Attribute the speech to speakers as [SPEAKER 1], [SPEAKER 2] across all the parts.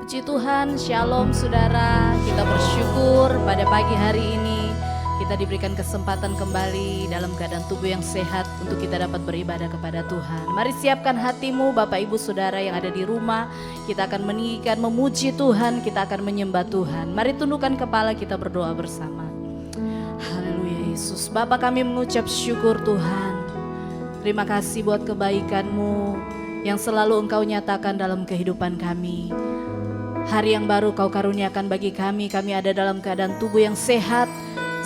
[SPEAKER 1] Puji Tuhan, Shalom saudara. Kita bersyukur pada pagi hari ini kita diberikan kesempatan kembali dalam keadaan tubuh yang sehat untuk kita dapat beribadah kepada Tuhan. Mari siapkan hatimu Bapak Ibu Saudara yang ada di rumah. Kita akan meninggikan, memuji Tuhan, kita akan menyembah Tuhan. Mari tundukkan kepala, kita berdoa bersama. Haleluya Yesus. Bapa, kami mengucap syukur Tuhan. Terima kasih buat kebaikan-Mu yang selalu Engkau nyatakan dalam kehidupan kami. Hari yang baru Kau karuniakan bagi kami ada dalam keadaan tubuh yang sehat.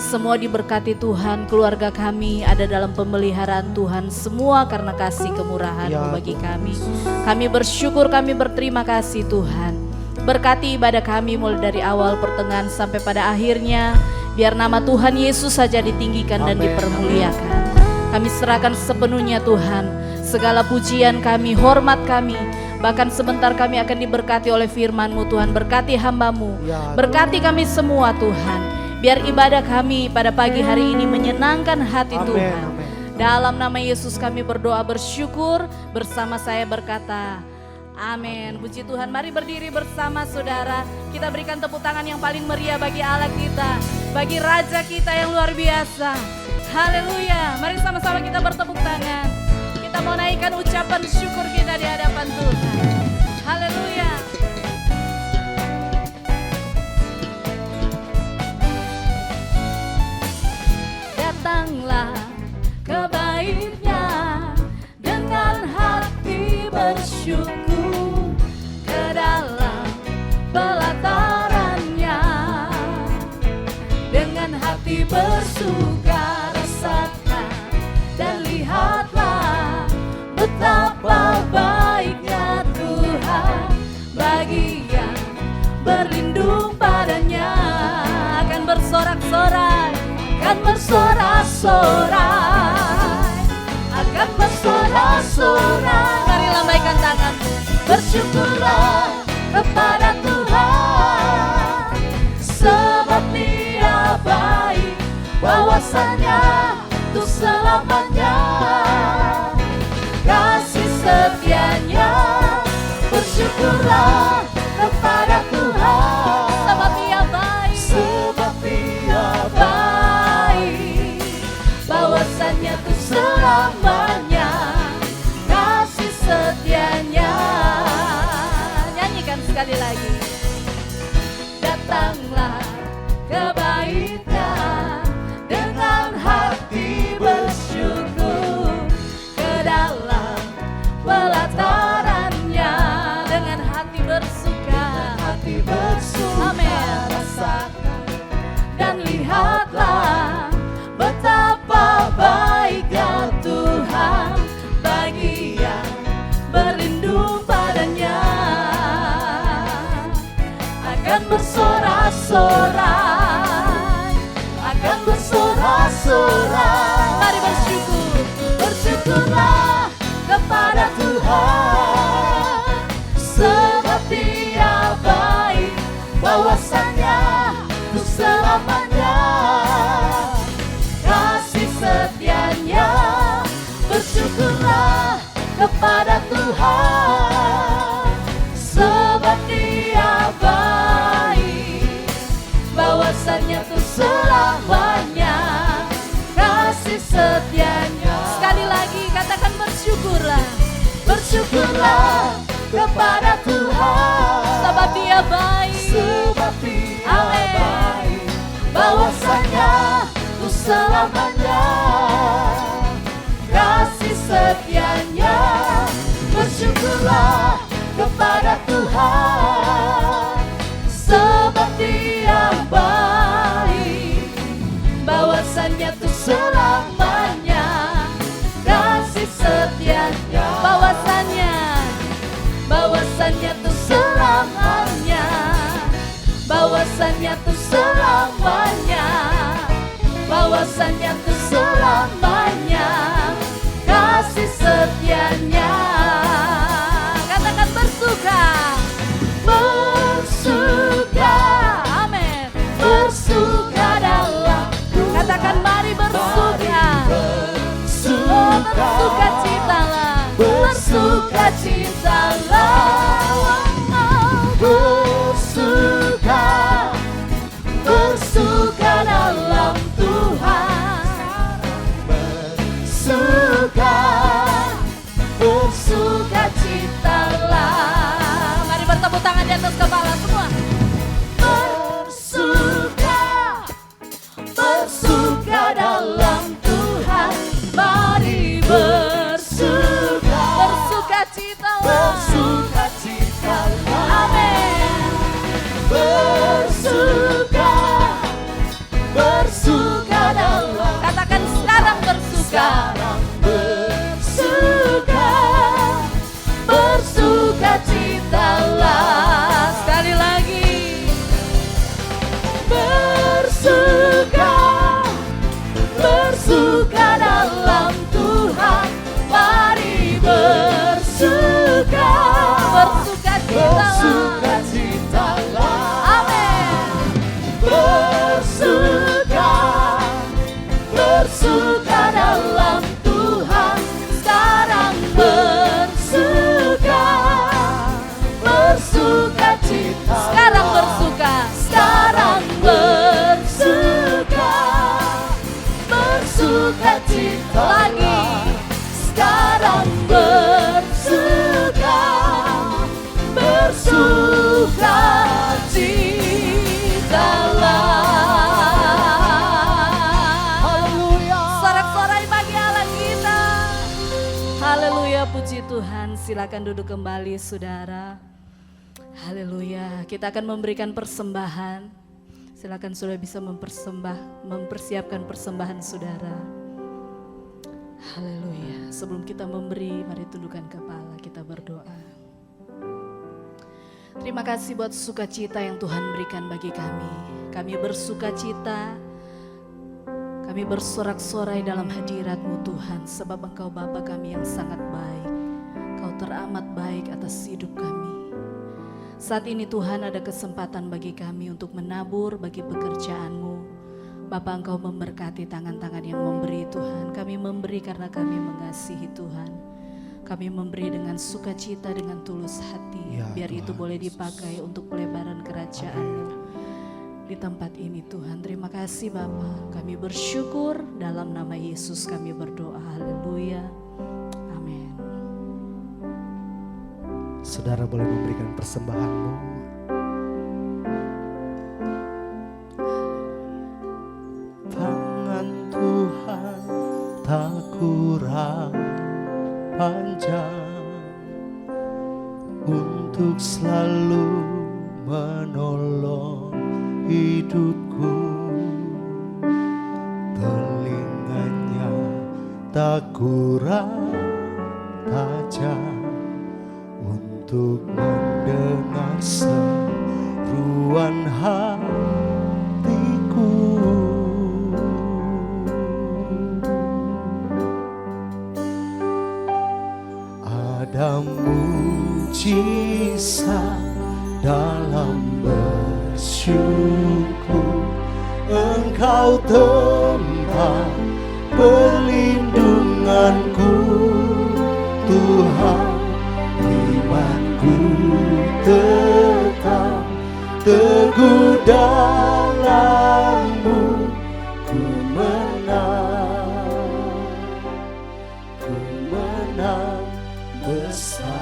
[SPEAKER 1] Semua diberkati Tuhan, keluarga kami ada dalam pemeliharaan Tuhan. Semua karena kasih kemurahan-Mu bagi kami. Kami bersyukur, kami berterima kasih Tuhan. Berkati ibadah kami mulai dari awal, pertengahan sampai pada akhirnya. Biar nama Tuhan Yesus saja ditinggikan dan dipermuliakan. Kami serahkan sepenuhnya Tuhan. Segala pujian kami, hormat kami. Bahkan sebentar kami akan diberkati oleh firman-Mu Tuhan. Berkati hamba-Mu, berkati kami semua Tuhan. Biar ibadah kami pada pagi hari ini menyenangkan hati Tuhan. Dalam nama Yesus kami berdoa bersyukur. Bersama saya berkata amin. Puji Tuhan. Mari berdiri bersama saudara. Kita berikan tepuk tangan yang paling meriah bagi Allah kita, bagi Raja kita yang luar biasa. Haleluya. Mari sama-sama kita bertepuk tangan. Kita mau naikkan ucapan syukur kita di hadapan Tuhan. Haleluya. Datanglah ke bait-Nya dengan hati bersyukur, ke dalam pelataran-Nya dengan hati bersuka. Rasakan dan lihatlah betapa baiknya Tuhan bagi yang berlindung padanya. Akan bersorak-sorai, akan bersorak-sorai, akan bersorak-sorai. Mari lambaikan tangan, bersyukurlah kepada Tuhan, sebab Dia baik, bahwasanya untuk selamanya. Kasih setianya, bersyukurlah kepada Tuhan, sebab Dia baik, sebab Dia baik, bahwasanya untuk selamanya. Kasih setianya. Nyanyikan sekali lagi. Datanglah ke bait-Nya dengan hati bersyukur, ke dalam pelataran-Nya dengan hati bersuka. Hati bersuka. Amin. Rasakan dan lihatlah betapa baiknya Tuhan bagi yang berlindung padanya. Akan bersorak-sorai, akan bersorak-sorai. Mari bersyukur, bersyukurlah kepada Tuhan, sebab Dia baik, bahwasanya untuk selamanya. Kasih setianya, bersyukurlah kepada Tuhan, sebab Dia baik, bahwasanya untuk selamanya. Kasih setianya. Sekali lagi katakan bersyukurlah, bersyukurlah kepada Tuhan, sebab Dia baik, sebab Dia baik, bahwasanya untuk selamanya. Kasih setianya, bersyukurlah kepada Tuhan, sebab Dia baik, bahwasanya untuk selamanya. Kasih setianya, bahwasanya untuk selamanya, bahwasanya untuk selamanya, bahwasanya untuk selamanya. Kasih setianya. Katakan bersuka, bersuka. Amin. Bersuka dalam. Katakan mari bersuka. Bersuka citalah, bersuka citalah. bersuka dalam Tuhan. Mari bersuka, bersukacitalah. Amin. Bersuka dalam Tuhan. Sekarang bersuka, bersukacita. Sekarang bersuka, sekarang bersuka, bersukacita lagi. Sekarang bersuka, bersukacitalah. Haleluya. Sorak-sorai bagi Allah kita. Haleluya, puji Tuhan. Silakan duduk kembali saudara. Haleluya. Kita akan memberikan persembahan. Silakan saudara bisa mempersiapkan persembahan saudara. Haleluya. Sebelum kita memberi, mari tundukkan kepala, kita berdoa. Terima kasih buat sukacita yang Tuhan berikan bagi kami. Kami bersukacita, kami bersorak-sorai dalam hadirat-Mu Tuhan, sebab Engkau Bapa kami yang sangat baik. Engkau teramat baik atas hidup kami. Saat ini Tuhan ada kesempatan bagi kami untuk menabur bagi pekerjaan-Mu. Bapa, Engkau memberkati tangan-tangan yang memberi Tuhan. Kami memberi karena kami mengasihi Tuhan. Kami memberi dengan sukacita, dengan tulus hati. Ya, biar Tuhan, itu boleh dipakai untuk pelebaran kerajaan-Mu di tempat ini Tuhan. Terima kasih Bapa. Kami bersyukur dalam nama Yesus kami berdoa. Haleluya. Amin.
[SPEAKER 2] Saudara boleh memberikan persembahan-Mu. Tak kurang panjang untuk selalu menolong hidupku. Telinganya tak kurang tajam untuk mendengar seruan hatiku. Ada mujizat dalam bersyukur. Engkau tempat perlindunganku, Tuhan. Imanku tetap teguh dalam-Mu. Ku menang bersama-Mu.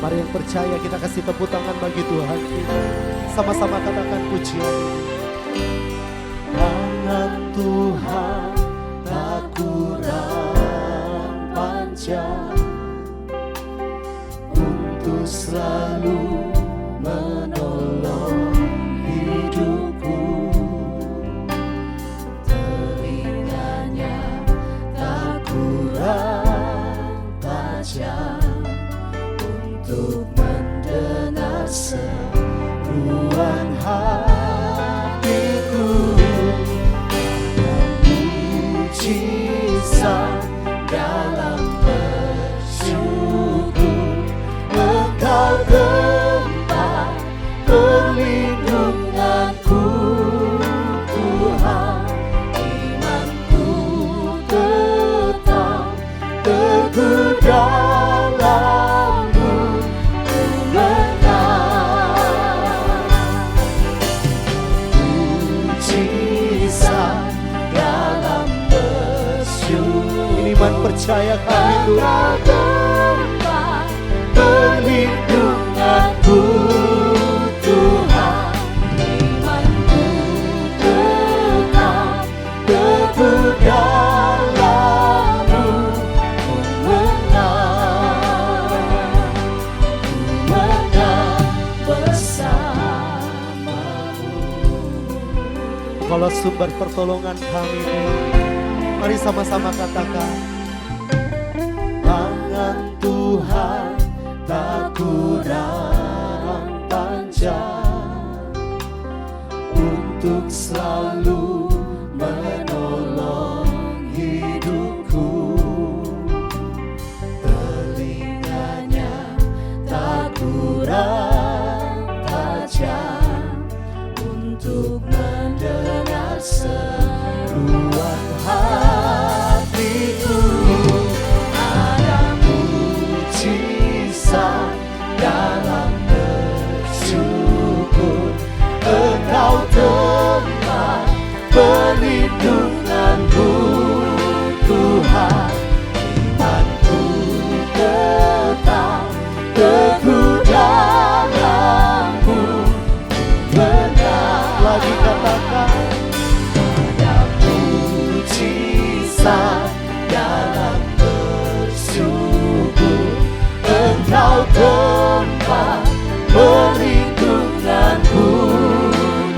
[SPEAKER 2] Mari yang percaya kita kasih tepuk tangan bagi Tuhan kita. Sama-sama katakan pujian. Tangan Tuhan tak kurang panjang untuk selalu menolong hidupku. Telinganya tak kurang tajam untuk mendengar seruan hatiku. Mujizat dalam bersyukur. Engkau tempat perlindunganku, Tuhan. Imanku tetap teguh dalam-Mu. Ku menang. Mujizat dalam bersyukur. Ini iman percaya kami Tuhan. Tempat perlindunganku, Tuhan. Imanku tetap teguh dalam-Mu. Ku menang bersama-Mu. Kalau sumber pertolongan kami, mari sama-sama katakan. Tangan Tuhan tak kurang panjang untuk selalu menolong hidupku. Telinganya tak kurang tajam untuk mendengar seruan hatiku. Ada mujizat dalam bersyukur. Engkau tempat perlindunganku, Tuhan. Imanku tetap teguh dalam-Mu. Benar lagi katakan, ada mujizat dalam bersyukur. Engkau tempat perlindunganku,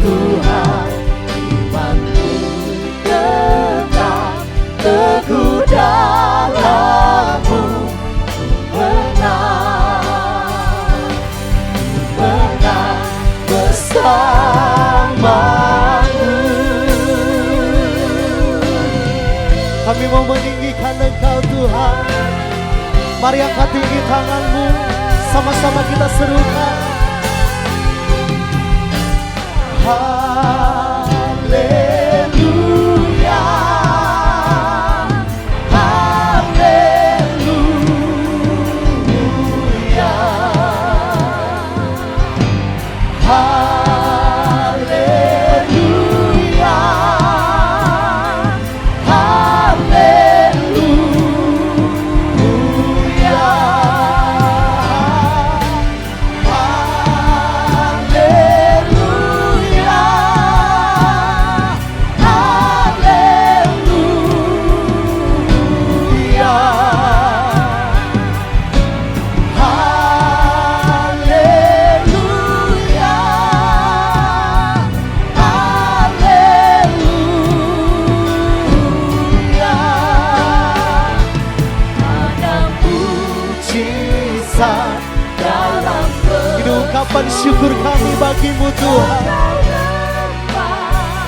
[SPEAKER 2] Tuhan. Imanku tetap teguh dalam-Mu. Menang bersama-Mu. Kami mau meninggikan Engkau, Tuhan. Mari angkat tinggi tangan-Mu, sama-sama kita serukan. Haleluya, haleluya, haleluya, haleluya, ungkapan syukur kami bagi-Mu, Tuhan.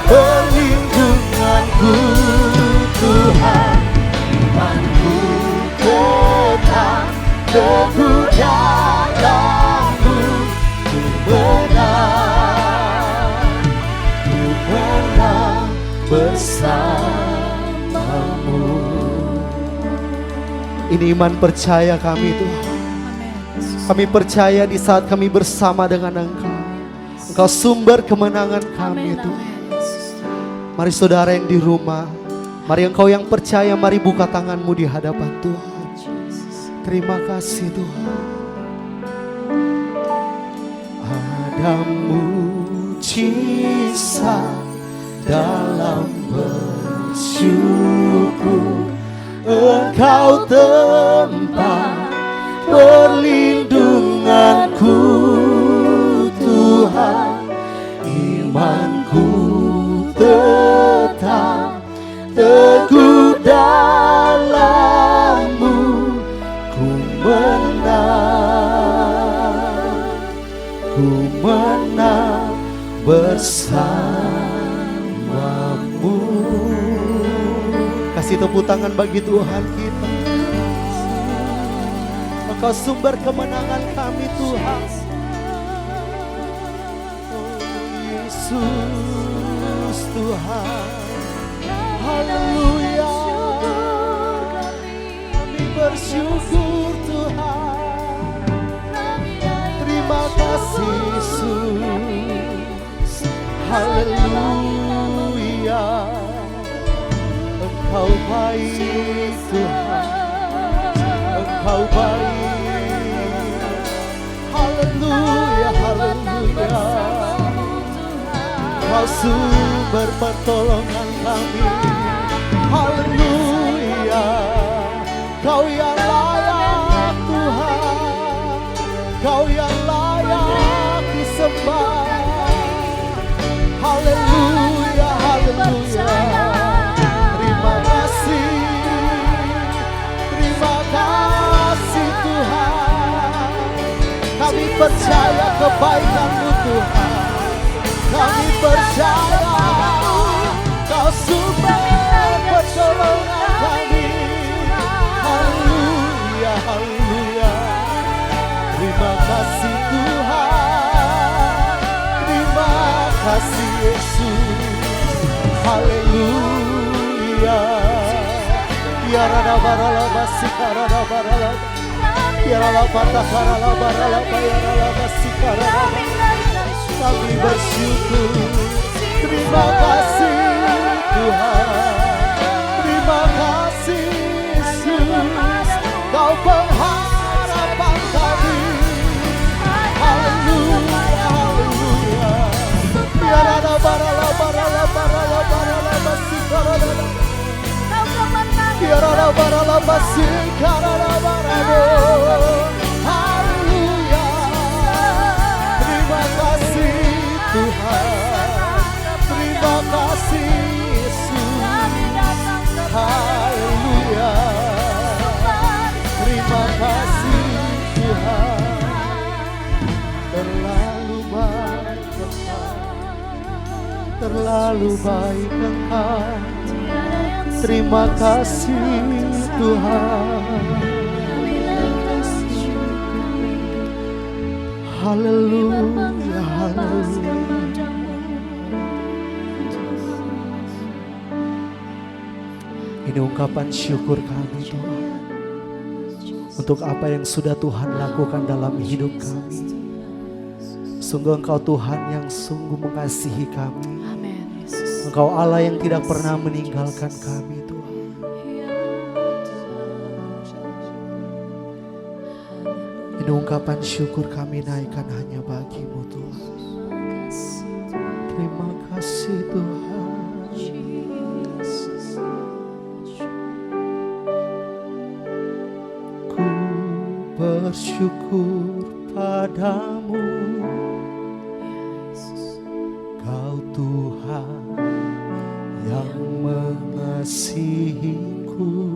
[SPEAKER 2] Perlindunganku, Tuhan. Imanku tetap teguh dalam-Mu. Ku menang bersama-Mu. Ini iman percaya kami, Tuhan. Kami percaya di saat kami bersama dengan Engkau, Engkau sumber kemenangan kami, Tuhan. Mari saudara yang di rumah, mari engkau yang percaya, mari buka tanganmu di hadapan Tuhan. Terima kasih, Tuhan. Ada mujizat dalam bersyukur. Engkau tempat perlindunganku, Tuhan. Imanku tetap teguh dalam-Mu. Ku menang bersama-Mu. Kasih tepuk tangan bagi Tuhan kita. Engkau sumber kemenangan kami, Tuhan. Oh Yesus, Tuhan. Haleluya. Kami bersyukur, Tuhan. Terima kasih, Yesus. Haleluya. Engkau baik, Tuhan. Engkau baik. Haleluya, haleluya. Kau sumber pertolongan kami. Haleluya. Kau yang layak, Tuhan. Kau yang layak disembah. Haleluya, haleluya. Terima kasih. Terima kasih, Tuhan. Kami percaya kebaikan-Mu, Tuhan. Kami percaya percaya Kau sumber pertolongan kami. Haleluya, haleluya. Terima kasih Tuhan, terima kasih Yesus. Haleluya. Ya rada barala basi karada barala. Ya rala patah karala barala ya rala basi karala. Kami bersyukur. Terima kasih Tuhan, terima kasih Yesus. Kau pengharapan kami. Haleluya, haleluya. Ya rada barala barala barala barala basi karala. Ya rada barala basi karala barala. Haleluya. Terima kasih Tuhan, terima kasih Yesus. Haleluya. Terima kasih Tuhan. Terlalu baik Engkau, terlalu baik Engkau. Terima kasih Tuhan. Haleluya, haleluya. Ini ungkapan syukur kami Tuhan, untuk apa yang sudah Tuhan lakukan dalam hidup kami. Sungguh Engkau Tuhan yang sungguh mengasihi kami. Engkau Allah yang tidak pernah meninggalkan kami Tuhan. Ini ungkapan syukur kami naikkan hanya bagi-Mu Tuhan. Terima kasih Tuhan. Ku bersyukur padamu, Kau Tuhan yang mengasihiku.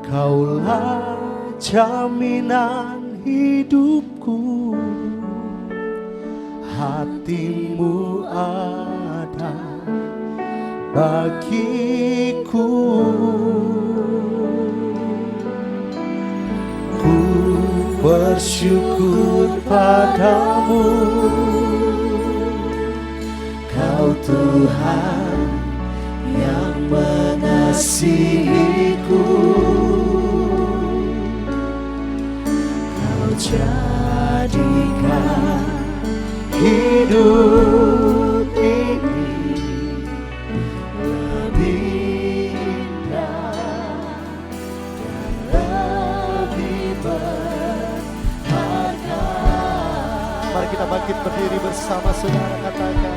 [SPEAKER 2] Kaulah jaminan hidupku, hati-Mu ada bagiku. Ku bersyukur padamu, Kau Tuhan yang mengasihiku. Kau jadikan hidup ini lebih indah dan lebih berharga. Mari kita bangkit berdiri bersama saudara, katakan.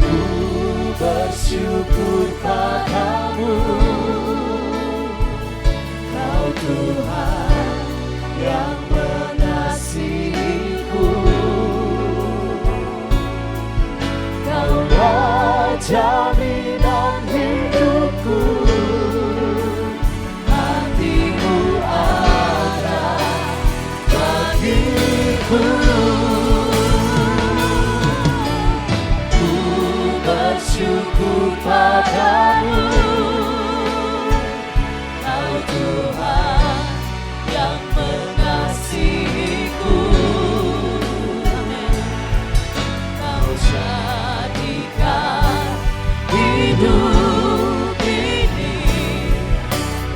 [SPEAKER 2] Ku bersyukur padamu, Kau Tuhan yang mengasihiku. Kaulah jaminan hidupku, hati-Mu ada bagiku. Ku bersyukur padamu, Kau Tuhan yang mengasihiku. Kau jadikan hidup ini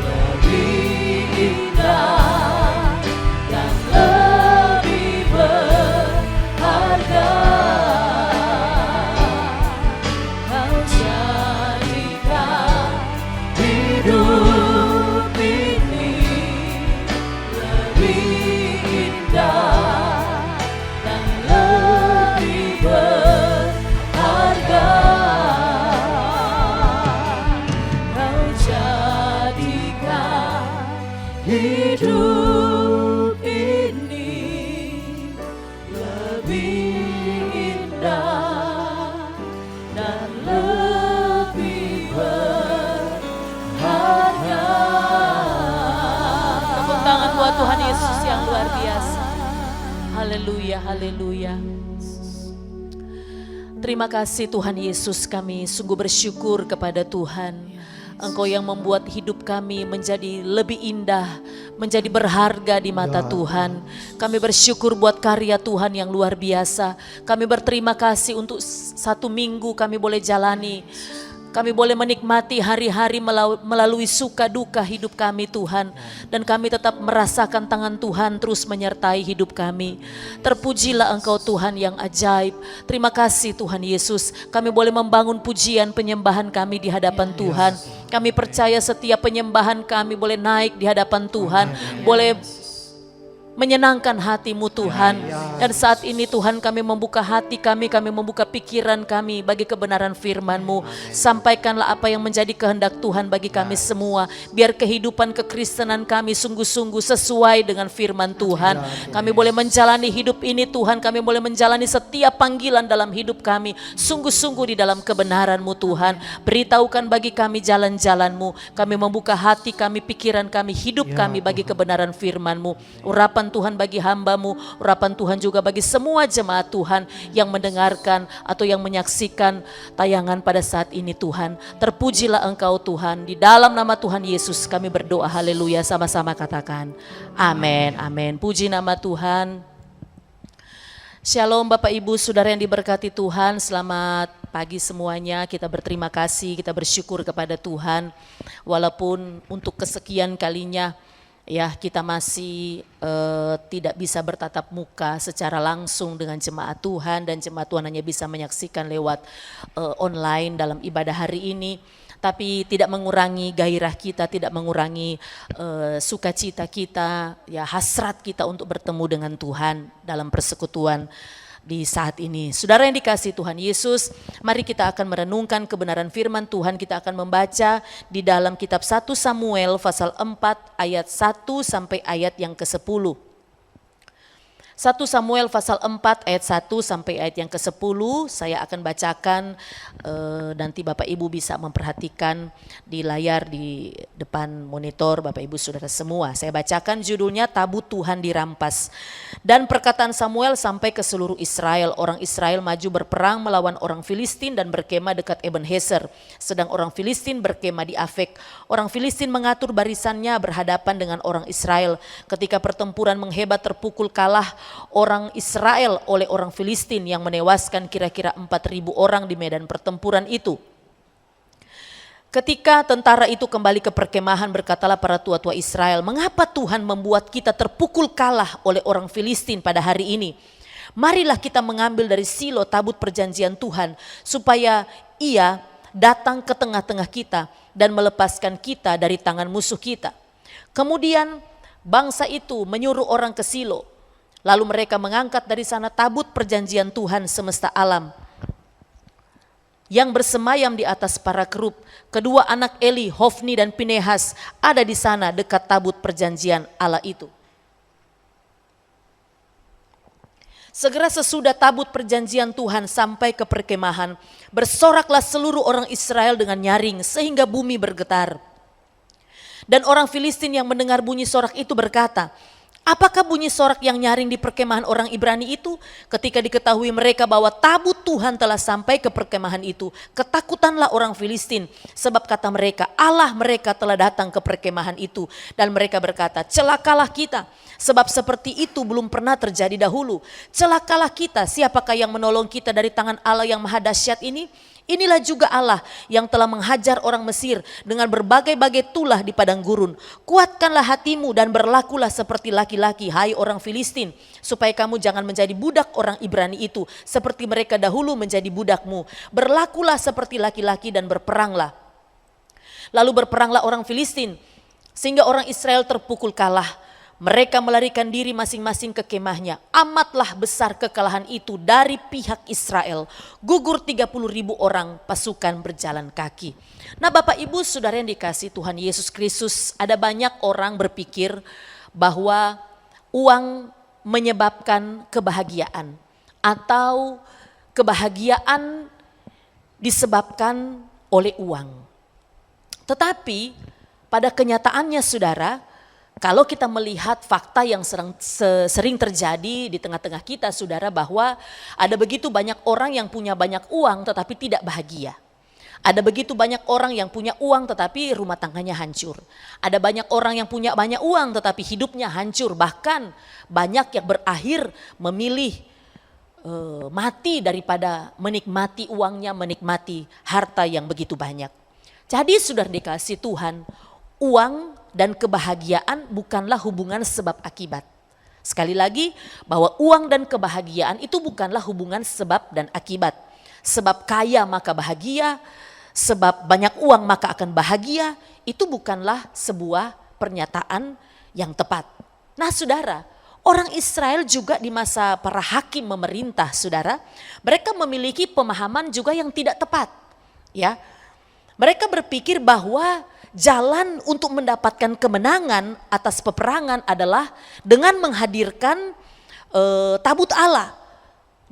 [SPEAKER 2] lebih indah dan lebih berharga. Kau jadikan hidup ini lebih indah dan lebih berharga. Kau jadikan hidup ini lebih indah dan lebih berharga. Tepuk tangan buat Tuhan Yesus yang luar
[SPEAKER 3] biasa. Haleluya, haleluya. Terima kasih Tuhan Yesus, kami sungguh bersyukur kepada Tuhan. Engkau yang membuat hidup kami menjadi lebih indah, menjadi berharga di mata Tuhan. Kami bersyukur buat karya Tuhan yang luar biasa. Kami berterima kasih untuk 1 minggu kami boleh jalani. Kami boleh menikmati hari-hari melalui suka duka hidup kami Tuhan. Dan kami tetap merasakan tangan Tuhan terus menyertai hidup kami. Terpujilah Engkau Tuhan yang ajaib. Terima kasih Tuhan Yesus. Kami boleh membangun pujian penyembahan kami di hadapan Tuhan. Kami percaya setiap penyembahan kami boleh naik di hadapan Tuhan. Boleh menyenangkan hati-Mu Tuhan. Dan saat ini Tuhan kami membuka hati kami membuka pikiran kami bagi kebenaran firman-Mu. Sampaikanlah apa yang menjadi kehendak Tuhan bagi kami semua. Biar kehidupan kekristenan kami sungguh-sungguh sesuai dengan firman Tuhan. Kami boleh menjalani hidup ini Tuhan, kami boleh menjalani setiap panggilan dalam hidup kami sungguh-sungguh di dalam kebenaran-Mu Tuhan. Beritahukan bagi kami jalan-jalan-Mu. Kami membuka hati kami, pikiran kami, hidup kami bagi kebenaran firman-Mu. Urapan Tuhan bagi hamba-Mu, urapan Tuhan juga bagi semua jemaat Tuhan yang mendengarkan atau yang menyaksikan tayangan pada saat ini Tuhan. Terpujilah Engkau Tuhan, di dalam nama Tuhan Yesus kami berdoa, haleluya, sama-sama katakan amin, amin. Puji nama Tuhan. Shalom Bapak Ibu Saudara yang diberkati Tuhan, selamat pagi semuanya. Kita berterima kasih, kita bersyukur kepada Tuhan walaupun untuk kesekian kalinya ya kita masih tidak bisa bertatap muka secara langsung dengan jemaat Tuhan, dan jemaat Tuhan hanya bisa menyaksikan lewat online dalam ibadah hari ini. Tapi tidak mengurangi gairah kita, tidak mengurangi sukacita kita, ya hasrat kita untuk bertemu dengan Tuhan dalam persekutuan di saat ini. Saudara yang dikasihi Tuhan Yesus, mari kita akan merenungkan kebenaran firman Tuhan. Kita akan membaca di dalam kitab 1 Samuel pasal 4 ayat 1 sampai ayat yang ke-10. 1 Samuel pasal 4 ayat 1 sampai ayat yang ke-10 saya akan bacakan, nanti Bapak Ibu bisa memperhatikan di layar di depan monitor Bapak Ibu Saudara semua. Saya bacakan, judulnya Tabut Tuhan Dirampas. Dan perkataan Samuel sampai ke seluruh Israel. Orang Israel maju berperang melawan orang Filistin dan berkemah dekat Ebenezer. Sedang orang Filistin berkemah di Afek. Orang Filistin mengatur barisannya berhadapan dengan orang Israel. Ketika pertempuran menghebat, terpukul kalah orang Israel oleh orang Filistin yang menewaskan kira-kira 4.000 orang di medan pertempuran itu. Ketika tentara itu kembali ke perkemahan, berkatalah para tua-tua Israel, mengapa Tuhan membuat kita terpukul kalah oleh orang Filistin pada hari ini? Marilah kita mengambil dari Silo tabut perjanjian Tuhan, supaya ia datang ke tengah-tengah kita dan melepaskan kita dari tangan musuh kita. Kemudian bangsa itu menyuruh orang ke Silo. Lalu mereka mengangkat dari sana tabut perjanjian Tuhan semesta alam yang bersemayam di atas para kerub. Kedua anak Eli, Hofni dan Pinehas ada di sana dekat tabut perjanjian Allah itu. Segera sesudah tabut perjanjian Tuhan sampai ke perkemahan, bersoraklah seluruh orang Israel dengan nyaring sehingga bumi bergetar. Dan orang Filistin yang mendengar bunyi sorak itu berkata, apakah bunyi sorak yang nyaring di perkemahan orang Ibrani itu? Ketika diketahui mereka bahwa tabut Tuhan telah sampai ke perkemahan itu, ketakutanlah orang Filistin, sebab kata mereka, Allah mereka telah datang ke perkemahan itu. Dan mereka berkata, celakalah kita, sebab seperti itu belum pernah terjadi dahulu. Celakalah kita, siapakah yang menolong kita dari tangan Allah yang maha dahsyat ini? Inilah juga Allah yang telah menghajar orang Mesir dengan berbagai-bagai tulah di padang gurun. Kuatkanlah hatimu dan berlakulah seperti laki-laki, hai orang Filistin, supaya kamu jangan menjadi budak orang Ibrani itu, seperti mereka dahulu menjadi budakmu. Berlakulah seperti laki-laki dan berperanglah. Lalu berperanglah orang Filistin, sehingga orang Israel terpukul kalah. Mereka melarikan diri masing-masing ke kemahnya. Amatlah besar kekalahan itu dari pihak Israel. Gugur 30.000 orang pasukan berjalan kaki. Nah Bapak Ibu Saudara yang dikasihi Tuhan Yesus Kristus, ada banyak orang berpikir bahwa uang menyebabkan kebahagiaan, atau kebahagiaan disebabkan oleh uang. Tetapi pada kenyataannya saudara, Kalau kita melihat fakta yang sering terjadi di tengah-tengah kita, saudara, bahwa ada begitu banyak orang yang punya banyak uang tetapi tidak bahagia. Ada begitu banyak orang yang punya uang tetapi rumah tangganya hancur. Ada banyak orang yang punya banyak uang tetapi hidupnya hancur. Bahkan banyak yang berakhir memilih mati daripada menikmati uangnya, menikmati harta yang begitu banyak. Jadi saudara dikasih Tuhan, uang dan kebahagiaan bukanlah hubungan sebab akibat. Sekali lagi, bahwa uang dan kebahagiaan itu bukanlah hubungan sebab dan akibat. Sebab kaya maka bahagia, sebab banyak uang maka akan bahagia, itu bukanlah sebuah pernyataan yang tepat. Nah saudara, orang Israel juga di masa para hakim memerintah, saudara, mereka memiliki pemahaman juga yang tidak tepat. Ya, mereka berpikir bahwa jalan untuk mendapatkan kemenangan atas peperangan adalah dengan menghadirkan tabut Allah.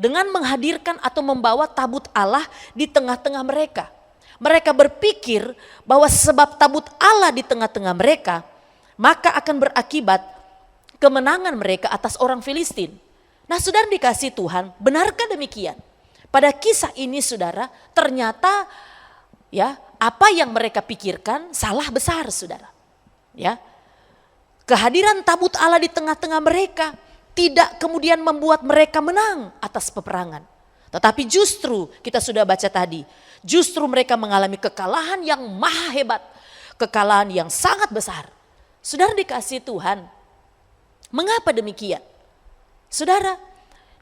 [SPEAKER 3] Dengan menghadirkan atau membawa tabut Allah di tengah-tengah mereka. Mereka berpikir bahwa sebab tabut Allah di tengah-tengah mereka, maka akan berakibat kemenangan mereka atas orang Filistin. Nah saudara dikasih Tuhan, benarkah demikian? Pada kisah ini saudara, ternyata ya apa yang mereka pikirkan salah besar saudara. Ya, kehadiran tabut Allah di tengah-tengah mereka tidak kemudian membuat mereka menang atas peperangan. Tetapi justru kita sudah baca tadi, justru mereka mengalami kekalahan yang maha hebat, kekalahan yang sangat besar. Saudara dikasih Tuhan, mengapa demikian? Saudara,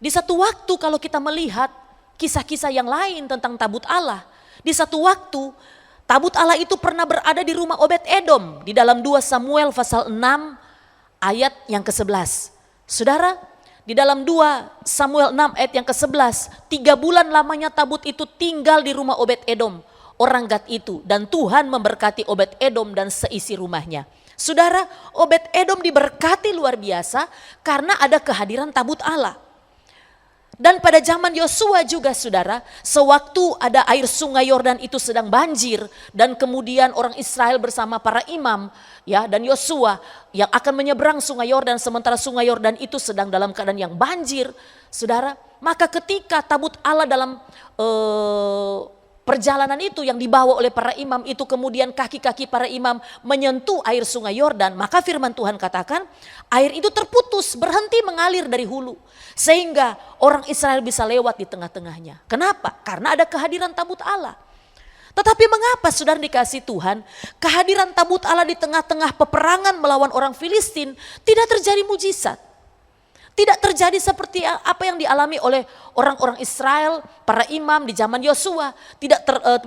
[SPEAKER 3] di satu waktu kalau kita melihat kisah-kisah yang lain tentang tabut Allah, di satu waktu tabut Allah itu pernah berada di rumah Obed-Edom di dalam 2 Samuel pasal 6 ayat yang ke-11. Saudara, di dalam 2 Samuel 6 ayat yang ke-11, 3 bulan lamanya tabut itu tinggal di rumah Obed-Edom, orang Gad itu. Dan Tuhan memberkati Obed-Edom dan seisi rumahnya. Saudara, Obed-Edom diberkati luar biasa karena ada kehadiran tabut Allah. Dan pada zaman Yosua juga saudara, sewaktu ada air sungai Yordan itu sedang banjir dan kemudian orang Israel bersama para imam ya dan Yosua yang akan menyeberang sungai Yordan sementara sungai Yordan itu sedang dalam keadaan yang banjir, saudara, maka ketika tabut Allah dalam perjalanan itu yang dibawa oleh para imam itu kemudian kaki-kaki para imam menyentuh air sungai Yordan, maka firman Tuhan katakan air itu terputus, berhenti mengalir dari hulu. Sehingga orang Israel bisa lewat di tengah-tengahnya. Kenapa? Karena ada kehadiran tabut Allah. Tetapi mengapa saudara dikasih Tuhan, kehadiran tabut Allah di tengah-tengah peperangan melawan orang Filistin tidak terjadi mujizat. Tidak terjadi seperti apa yang dialami oleh orang-orang Israel, para imam di zaman Yosua.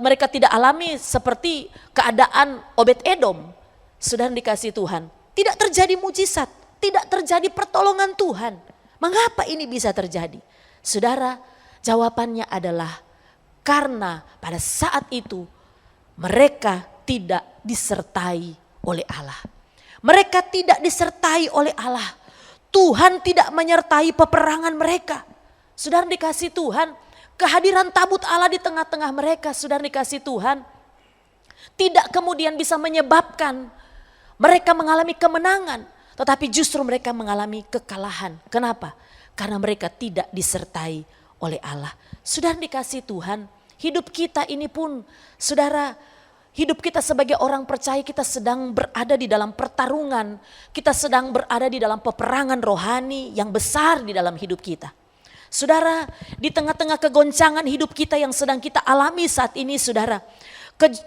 [SPEAKER 3] Mereka tidak alami seperti keadaan Obed-Edom. Saudara dikasih Tuhan, tidak terjadi mujizat, tidak terjadi pertolongan Tuhan. Mengapa ini bisa terjadi? Saudara, jawabannya adalah karena pada saat itu mereka tidak disertai oleh Allah. Mereka tidak disertai oleh Allah. Tuhan tidak menyertai peperangan mereka. Saudara dikasih Tuhan, kehadiran tabut Allah di tengah-tengah mereka, saudara dikasih Tuhan, tidak kemudian bisa menyebabkan mereka mengalami kemenangan. Tetapi justru mereka mengalami kekalahan. Kenapa? Karena mereka tidak disertai oleh Allah. Saudara dikasih Tuhan, hidup kita ini pun, saudara, hidup kita sebagai orang percaya kita sedang berada di dalam pertarungan. Kita sedang berada di dalam peperangan rohani yang besar di dalam hidup kita. Saudara, di tengah-tengah kegoncangan hidup kita yang sedang kita alami saat ini, saudara,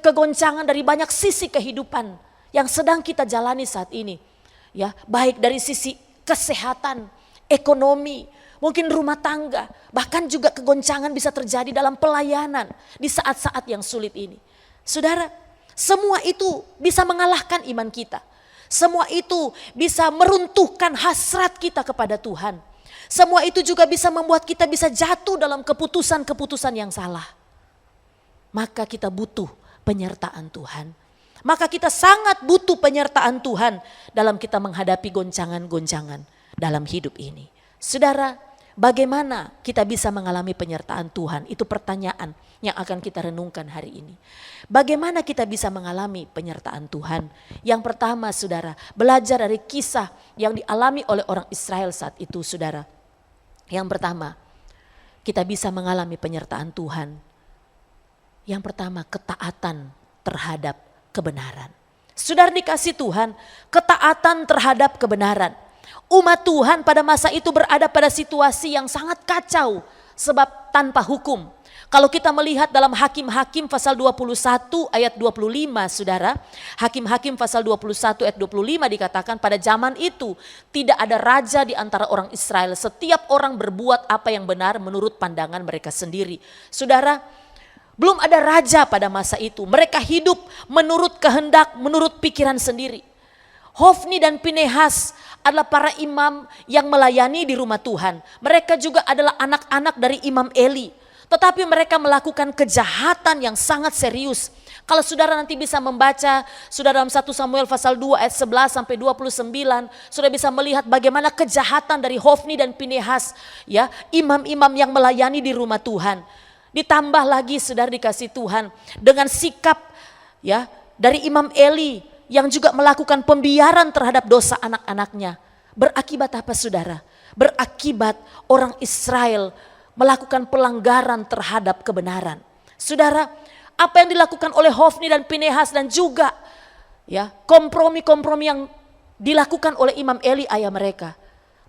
[SPEAKER 3] kegoncangan dari banyak sisi kehidupan yang sedang kita jalani saat ini. Ya, baik dari sisi kesehatan, ekonomi, mungkin rumah tangga, bahkan juga kegoncangan bisa terjadi dalam pelayanan di saat-saat yang sulit ini. Saudara, semua itu bisa mengalahkan iman kita. Semua itu bisa meruntuhkan hasrat kita kepada Tuhan. Semua itu juga bisa membuat kita bisa jatuh dalam keputusan-keputusan yang salah. Maka kita butuh penyertaan Tuhan. Maka kita sangat butuh penyertaan Tuhan dalam kita menghadapi goncangan-goncangan dalam hidup ini. Saudara, Bagaimana kita bisa mengalami penyertaan Tuhan? Itu pertanyaan yang akan kita renungkan hari ini. Bagaimana kita bisa mengalami penyertaan Tuhan? Yang pertama saudara, belajar dari kisah yang dialami oleh orang Israel saat itu saudara. Yang pertama, kita bisa mengalami penyertaan Tuhan. Yang pertama, ketaatan terhadap kebenaran. Saudara dikasih Tuhan, ketaatan terhadap kebenaran. Umat Tuhan pada masa itu berada pada situasi yang sangat kacau sebab tanpa hukum. Kalau kita melihat dalam Hakim-Hakim pasal 21 ayat 25 saudara. Hakim-Hakim pasal 21 ayat 25 dikatakan pada zaman itu tidak ada raja di antara orang Israel. Setiap orang berbuat apa yang benar menurut pandangan mereka sendiri. Saudara, belum ada raja pada masa itu. Mereka hidup menurut kehendak, menurut pikiran sendiri. Hofni dan Pinehas adalah para imam yang melayani di rumah Tuhan. Mereka juga adalah anak-anak dari Imam Eli. Tetapi mereka melakukan kejahatan yang sangat serius. Kalau saudara nanti bisa membaca, saudara dalam 1 Samuel pasal 2 ayat 11 sampai 29, saudara bisa melihat bagaimana kejahatan dari Hofni dan Pinehas, ya, imam-imam yang melayani di rumah Tuhan. Ditambah lagi saudara dikasih Tuhan dengan sikap ya dari Imam Eli yang juga melakukan pembiaran terhadap dosa anak-anaknya. Berakibat apa saudara? Berakibat orang Israel melakukan pelanggaran terhadap kebenaran. Saudara, apa yang dilakukan oleh Hofni dan Pinehas dan juga ya kompromi-kompromi yang dilakukan oleh Imam Eli ayah mereka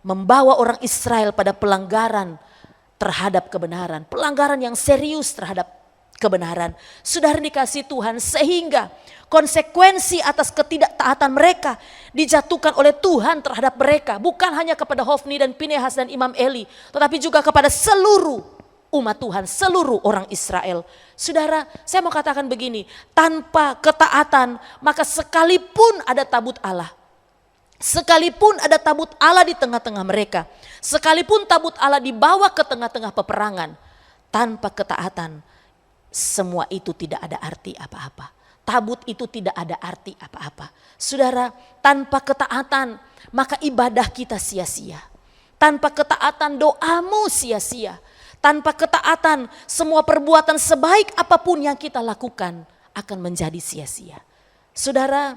[SPEAKER 3] membawa orang Israel pada pelanggaran terhadap kebenaran, pelanggaran yang serius terhadap kebenaran. Saudara dikasih Tuhan, sehingga konsekuensi atas ketidaktaatan mereka dijatuhkan oleh Tuhan terhadap mereka, bukan hanya kepada Hofni dan Pinehas dan Imam Eli, tetapi juga kepada seluruh umat Tuhan, seluruh orang Israel. Saudara, saya mau katakan begini, tanpa ketaatan maka sekalipun ada tabut Allah, sekalipun ada tabut Allah di tengah-tengah mereka, sekalipun tabut Allah dibawa ke tengah-tengah peperangan, tanpa ketaatan semua itu tidak ada arti apa-apa. Tabut itu tidak ada arti apa-apa. Saudara, tanpa ketaatan maka ibadah kita sia-sia. Tanpa ketaatan doamu sia-sia. Tanpa ketaatan semua perbuatan sebaik apapun yang kita lakukan akan menjadi sia-sia. Saudara,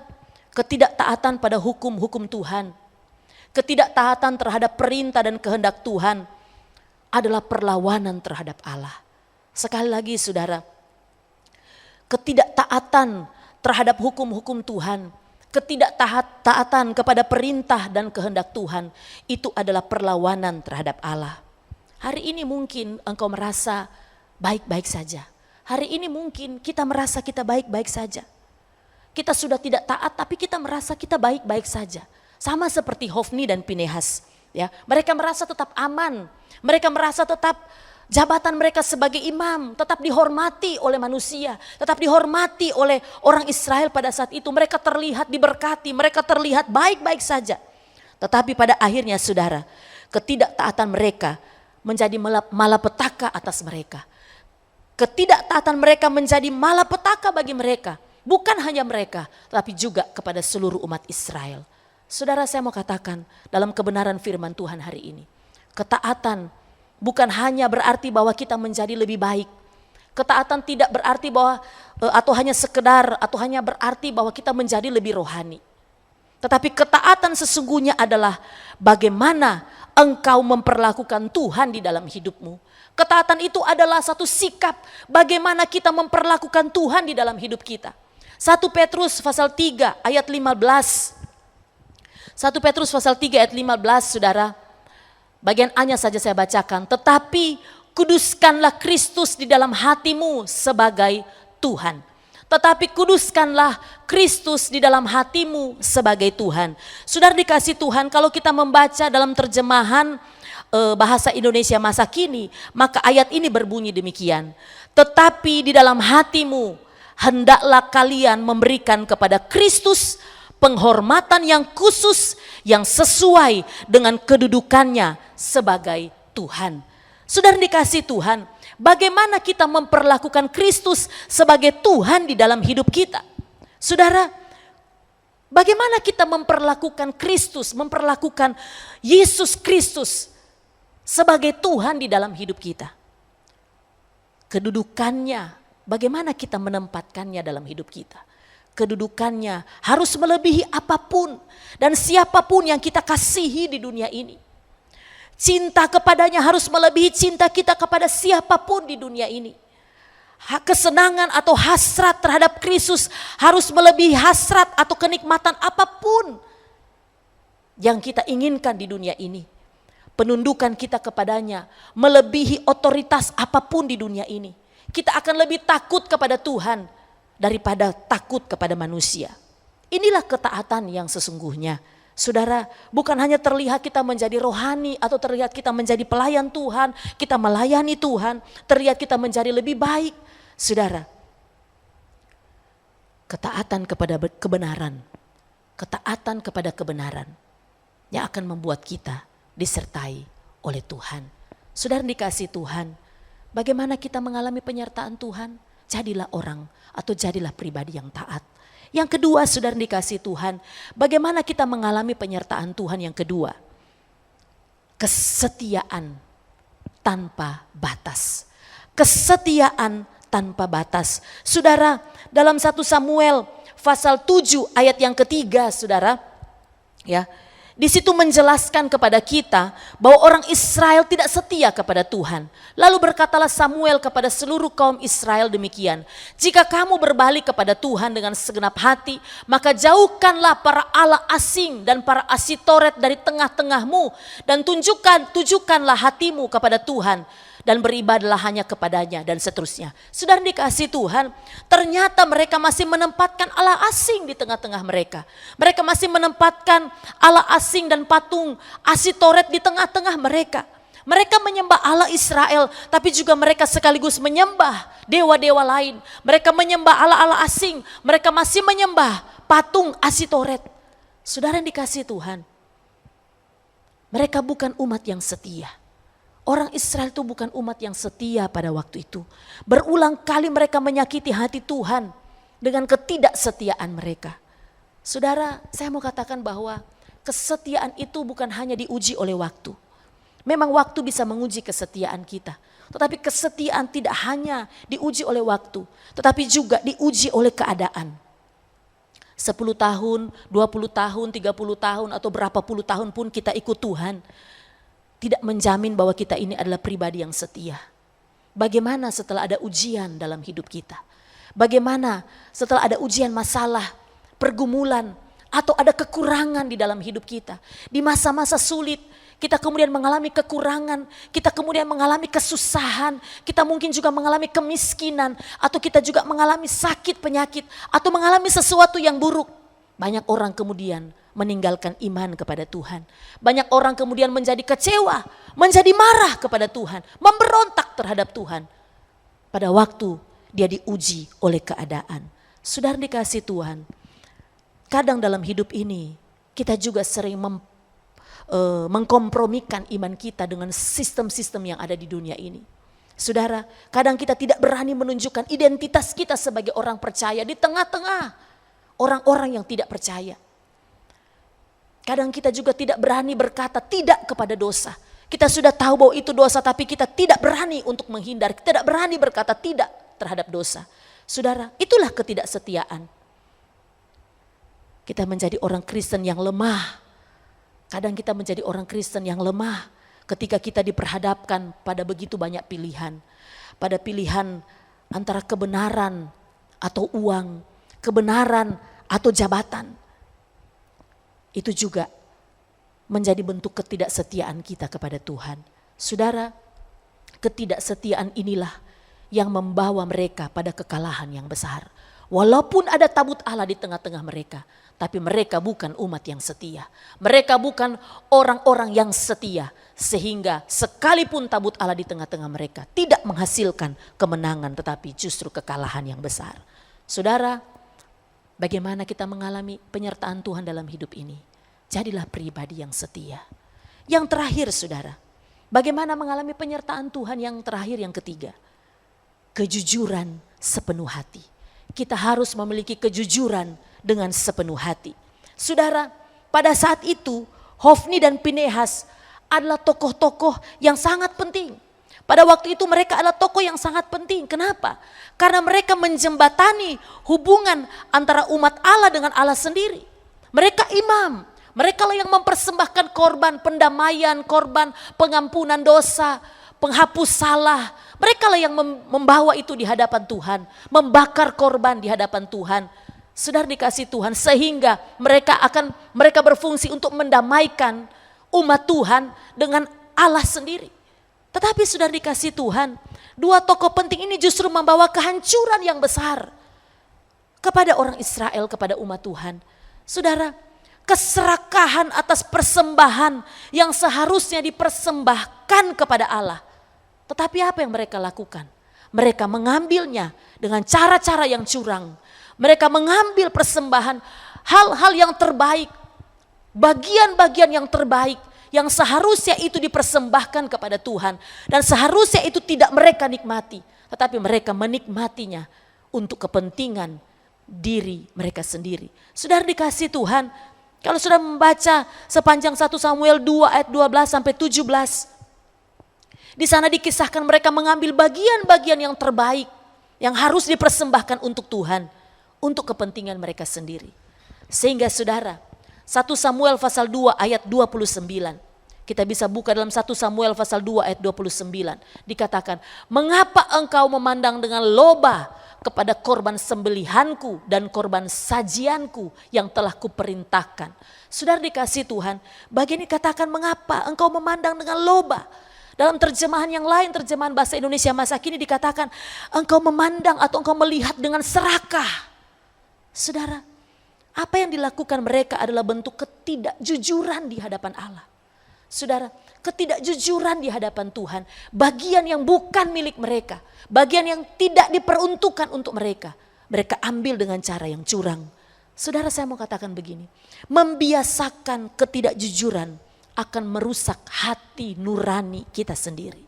[SPEAKER 3] ketidaktaatan pada hukum-hukum Tuhan, ketidaktaatan terhadap perintah dan kehendak Tuhan adalah perlawanan terhadap Allah. Sekali lagi saudara, ketidaktaatan terhadap hukum-hukum Tuhan, ketidaktaatan kepada perintah dan kehendak Tuhan, itu adalah perlawanan terhadap Allah. Hari ini mungkin engkau merasa baik-baik saja. Hari ini mungkin kita merasa kita baik-baik saja. Kita sudah tidak taat tapi kita merasa kita baik-baik saja. Sama seperti Hofni dan Pinehas. Ya, mereka merasa tetap aman. Mereka merasa tetap jabatan mereka sebagai imam tetap dihormati oleh manusia, tetap dihormati oleh orang Israel pada saat itu. Mereka terlihat diberkati, mereka terlihat baik-baik saja. Tetapi pada akhirnya saudara, ketidaktaatan mereka menjadi malapetaka atas mereka. Ketidaktaatan mereka menjadi malapetaka bagi mereka. Bukan hanya mereka, tetapi juga kepada seluruh umat Israel. Saudara, saya mau katakan dalam kebenaran firman Tuhan hari ini, ketaatan bukan hanya berarti bahwa kita menjadi lebih baik. Ketaatan tidak berarti bahwa atau hanya sekedar atau hanya berarti bahwa kita menjadi lebih rohani. Tetapi ketaatan sesungguhnya adalah bagaimana engkau memperlakukan Tuhan di dalam hidupmu. Ketaatan itu adalah satu sikap bagaimana kita memperlakukan Tuhan di dalam hidup kita. 1 Petrus pasal 3 ayat 15. 1 Petrus pasal 3 ayat 15 saudara. Bagian A-nya saja saya bacakan. Tetapi kuduskanlah Kristus di dalam hatimu sebagai Tuhan. Tetapi kuduskanlah Kristus di dalam hatimu sebagai Tuhan. Saudara dikasih Tuhan, kalau kita membaca dalam terjemahan bahasa Indonesia masa kini, maka ayat ini berbunyi demikian. Tetapi di dalam hatimu hendaklah kalian memberikan kepada Kristus penghormatan yang khusus yang sesuai dengan kedudukannya sebagai Tuhan. Saudara dikasih Tuhan, bagaimana kita memperlakukan Kristus sebagai Tuhan di dalam hidup kita? Saudara, bagaimana kita memperlakukan Kristus, memperlakukan Yesus Kristus sebagai Tuhan di dalam hidup kita. Kedudukannya, bagaimana kita menempatkannya dalam hidup kita. Kedudukannya harus melebihi apapun dan siapapun yang kita kasihi di dunia ini. Cinta kepadanya harus melebihi cinta kita kepada siapapun di dunia ini. Kesenangan atau hasrat terhadap Kristus harus melebihi hasrat atau kenikmatan apapun yang kita inginkan di dunia ini. Penundukan kita kepadanya melebihi otoritas apapun di dunia ini. Kita akan lebih takut kepada Tuhan daripada takut kepada manusia. Inilah ketaatan yang sesungguhnya. Saudara, bukan hanya terlihat kita menjadi rohani atau terlihat kita menjadi pelayan Tuhan, kita melayani Tuhan, terlihat kita menjadi lebih baik. Saudara, ketaatan kepada kebenaran, ketaatan kepada kebenaran yang akan membuat kita disertai oleh Tuhan. Saudara dikasih Tuhan, bagaimana kita mengalami penyertaan Tuhan? Jadilah orang atau jadilah pribadi yang taat. Yang kedua, saudara dikasih Tuhan, bagaimana kita mengalami penyertaan Tuhan yang kedua? Kesetiaan tanpa batas. Kesetiaan tanpa batas. Saudara, dalam 1 Samuel pasal 7 ayat yang ketiga, saudara, ya, di situ menjelaskan kepada kita bahwa orang Israel tidak setia kepada Tuhan. Lalu berkatalah Samuel kepada seluruh kaum Israel demikian. Jika kamu berbalik kepada Tuhan dengan segenap hati, maka jauhkanlah para allah asing dan para asitoret dari tengah-tengahmu. Dan tujukanlah hatimu kepada Tuhan. Dan beribadahlah hanya kepadanya dan seterusnya. Saudara dikasih Tuhan, ternyata mereka masih menempatkan Allah asing di tengah-tengah mereka. Mereka masih menempatkan Allah asing dan patung asitoret di tengah-tengah mereka. Mereka menyembah Allah Israel, tapi juga mereka sekaligus menyembah dewa-dewa lain. Mereka menyembah Allah-Allah asing, mereka masih menyembah patung asitoret. Saudara yang dikasih Tuhan, mereka bukan umat yang setia. Orang Israel itu bukan umat yang setia pada waktu itu. Berulang kali mereka menyakiti hati Tuhan dengan ketidaksetiaan mereka. Saudara, saya mau katakan bahwa kesetiaan itu bukan hanya diuji oleh waktu. Memang waktu bisa menguji kesetiaan kita. Tetapi kesetiaan tidak hanya diuji oleh waktu, tetapi juga diuji oleh keadaan. 10 tahun, 20 tahun, 30 tahun atau berapa puluh tahun pun kita ikut Tuhan, tidak menjamin bahwa kita ini adalah pribadi yang setia. Bagaimana setelah ada ujian dalam hidup kita? Bagaimana setelah ada ujian masalah, pergumulan, atau ada kekurangan di dalam hidup kita? Di masa-masa sulit, kita kemudian mengalami kekurangan, kita kemudian mengalami kesusahan, kita mungkin juga mengalami kemiskinan, atau kita juga mengalami sakit penyakit, atau mengalami sesuatu yang buruk. Banyak orang kemudian meninggalkan iman kepada Tuhan. Banyak orang kemudian menjadi kecewa, menjadi marah kepada Tuhan, memberontak terhadap Tuhan. Pada waktu dia diuji oleh keadaan. Saudara dikasih Tuhan, kadang dalam hidup ini kita juga sering mengkompromikan iman kita dengan sistem-sistem yang ada di dunia ini. Saudara, kadang kita tidak berani menunjukkan identitas kita sebagai orang percaya di tengah-tengah orang-orang yang tidak percaya. Kadang kita juga tidak berani berkata tidak kepada dosa. Kita sudah tahu bahwa itu dosa, tapi kita tidak berani untuk menghindar. Kita tidak berani berkata tidak terhadap dosa. Saudara, itulah ketidaksetiaan. Kita menjadi orang Kristen yang lemah. Kadang kita menjadi orang Kristen yang lemah ketika kita diperhadapkan pada begitu banyak pilihan. Pada pilihan antara kebenaran atau uang, kebenaran atau jabatan. Itu juga menjadi bentuk ketidaksetiaan kita kepada Tuhan. Saudara, ketidaksetiaan inilah yang membawa mereka pada kekalahan yang besar. Walaupun ada tabut Allah di tengah-tengah mereka, tapi mereka bukan umat yang setia. Mereka bukan orang-orang yang setia, sehingga sekalipun tabut Allah di tengah-tengah mereka tidak menghasilkan kemenangan, tetapi justru kekalahan yang besar. Saudara, bagaimana kita mengalami penyertaan Tuhan dalam hidup ini? Jadilah pribadi yang setia. Yang terakhir saudara, bagaimana mengalami penyertaan Tuhan yang terakhir yang ketiga? Kejujuran sepenuh hati. Kita harus memiliki kejujuran dengan sepenuh hati. Saudara, pada saat itu Hofni dan Pinehas adalah tokoh-tokoh yang sangat penting. Pada waktu itu mereka adalah tokoh yang sangat penting. Kenapa? Karena mereka menjembatani hubungan antara umat Allah dengan Allah sendiri. Mereka imam, mereka lah yang mempersembahkan korban pendamaian, korban pengampunan dosa, penghapus salah. Mereka lah yang membawa itu di hadapan Tuhan, membakar korban di hadapan Tuhan. Saudara dikasih Tuhan, sehingga mereka berfungsi untuk mendamaikan umat Tuhan dengan Allah sendiri. Tetapi saudara dikasih Tuhan, dua tokoh penting ini justru membawa kehancuran yang besar kepada orang Israel, kepada umat Tuhan. Saudara, keserakahan atas persembahan yang seharusnya dipersembahkan kepada Allah. Tetapi apa yang mereka lakukan? Mereka mengambilnya dengan cara-cara yang curang. Mereka mengambil persembahan hal-hal yang terbaik, bagian-bagian yang terbaik yang seharusnya itu dipersembahkan kepada Tuhan dan seharusnya itu tidak mereka nikmati, tetapi mereka menikmatinya untuk kepentingan diri mereka sendiri. Saudara dikasih Tuhan, kalau sudah membaca sepanjang 1 Samuel 2 ayat 12 sampai 17, di sana dikisahkan mereka mengambil bagian-bagian yang terbaik yang harus dipersembahkan untuk Tuhan, untuk kepentingan mereka sendiri. Sehingga saudara, 1 Samuel pasal 2 ayat 29. Kita bisa buka dalam 1 Samuel pasal 2 ayat 29. Dikatakan, mengapa engkau memandang dengan loba kepada korban sembelihanku dan korban sajianku yang telah kuperintahkan. Saudara dikasih Tuhan, bagian ini katakan mengapa engkau memandang dengan loba. Dalam terjemahan yang lain, terjemahan bahasa Indonesia masa kini dikatakan, engkau memandang atau engkau melihat dengan serakah. Saudara, apa yang dilakukan mereka adalah bentuk ketidakjujuran di hadapan Allah. Saudara, ketidakjujuran di hadapan Tuhan. Bagian yang bukan milik mereka. Bagian yang tidak diperuntukkan untuk mereka. Mereka ambil dengan cara yang curang. Saudara, saya mau katakan begini. Membiasakan ketidakjujuran akan merusak hati nurani kita sendiri.